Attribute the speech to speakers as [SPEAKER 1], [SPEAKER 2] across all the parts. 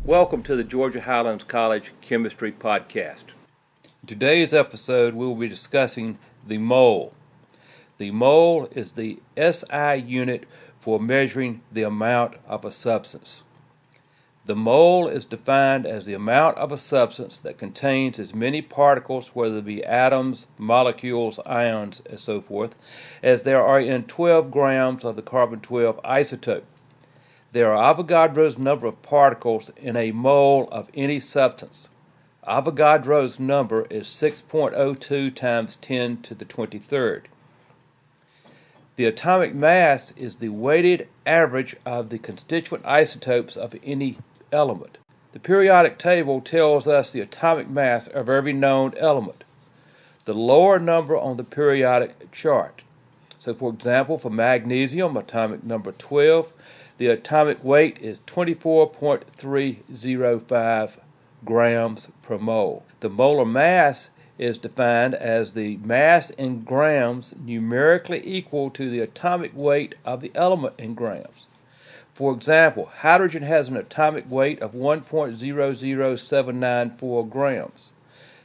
[SPEAKER 1] Welcome to the Georgia Highlands College Chemistry Podcast. In today's episode, we will be discussing the mole. The mole is the SI unit for measuring the amount of a substance. The mole is defined as the amount of a substance that contains as many particles, whether it be atoms, molecules, ions, and so forth, as there are in 12 grams of the carbon-12 isotope. There are Avogadro's number of particles in a mole of any substance. Avogadro's number is 6.02 times 10 to the 23rd. The atomic mass is the weighted average of the constituent isotopes of any element. The periodic table tells us the atomic mass of every known element. The lower number on the periodic chart. So for example, for magnesium, atomic number 12, the atomic weight is 24.305 grams per mole. The molar mass is defined as the mass in grams numerically equal to the atomic weight of the element in grams. For example, hydrogen has an atomic weight of 1.00794 grams.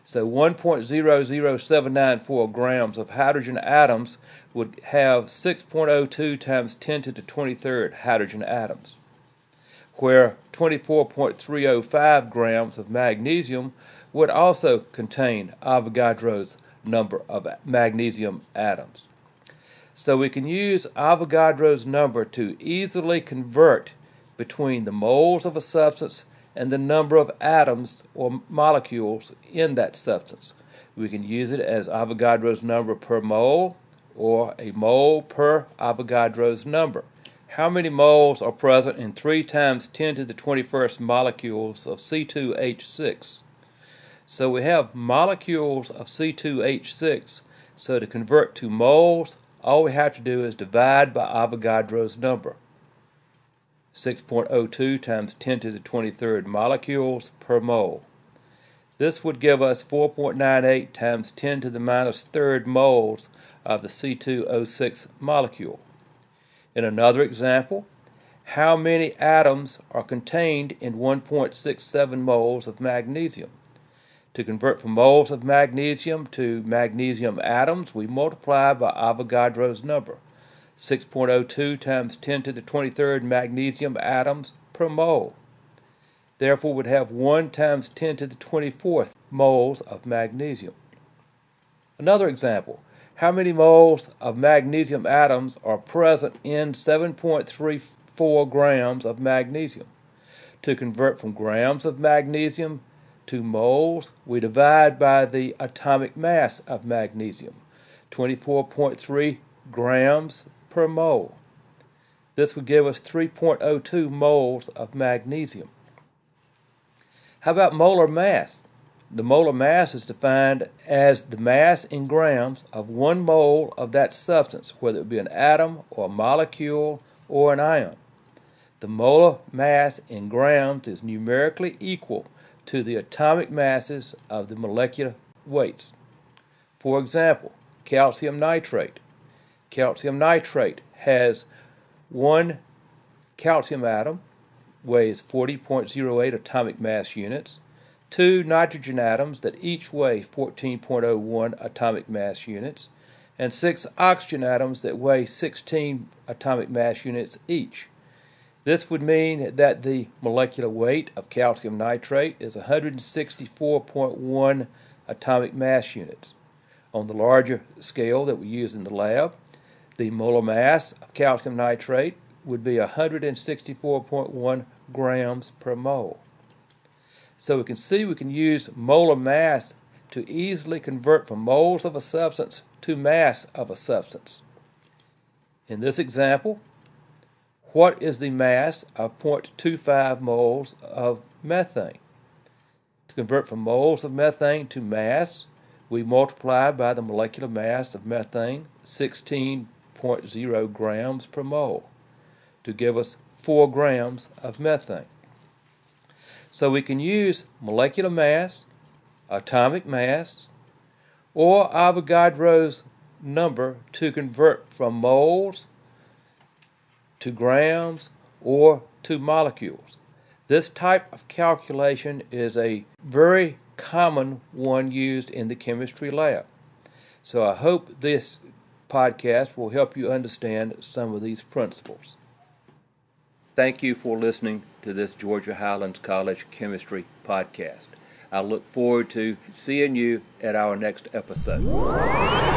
[SPEAKER 1] So 1.00794 grams of hydrogen atoms would have 6.02 times 10 to the 23rd hydrogen atoms, where 24.305 grams of magnesium would also contain Avogadro's number of magnesium atoms. So we can use Avogadro's number to easily convert between the moles of a substance and the number of atoms or molecules in that substance. We can use it as Avogadro's number per mole or a mole per Avogadro's number. How many moles are present in 3 times 10 to the 21st molecules of C2H6? So we have molecules of C2H6, so to convert to moles, all we have to do is divide by Avogadro's number. 6.02 times 10 to the 23rd molecules per mole. This would give us 4.98 times 10 to the minus third moles of the C2O6 molecule. In another example, how many atoms are contained in 1.67 moles of magnesium? To convert from moles of magnesium to magnesium atoms, we multiply by Avogadro's number. 6.02 times 10 to the 23rd magnesium atoms per mole. Therefore, we'd have 1 times 10 to the 24th moles of magnesium. Another example, how many moles of magnesium atoms are present in 7.34 grams of magnesium? To convert from grams of magnesium to moles, we divide by the atomic mass of magnesium, 24.3 grams per mole. This would give us 3.02 moles of magnesium. How about molar mass? The molar mass is defined as the mass in grams of 1 mole of that substance, whether it be an atom or a molecule or an ion. The molar mass in grams is numerically equal to the atomic masses of the molecular weights. For example, calcium nitrate. Calcium nitrate has 1 calcium atom, weighs 40.08 atomic mass units, 2 nitrogen atoms that each weigh 14.01 atomic mass units, and 6 oxygen atoms that weigh 16 atomic mass units each. This would mean that the molecular weight of calcium nitrate is 164.1 atomic mass units. On the larger scale that we use in the lab, the molar mass of calcium nitrate would be 164.1 grams per mole. So we can see we can use molar mass to easily convert from moles of a substance to mass of a substance. In this example, what is the mass of 0.25 moles of methane? To convert from moles of methane to mass, we multiply by the molecular mass of methane, 16.0 grams per mole, to give us 4 grams of methane. So we can use molecular mass, atomic mass, or Avogadro's number to convert from moles to grams, or to molecules. This type of calculation is a very common one used in the chemistry lab. So I hope this podcast will help you understand some of these principles. Thank you for listening to this Georgia Highlands College Chemistry podcast. I look forward to seeing you at our next episode.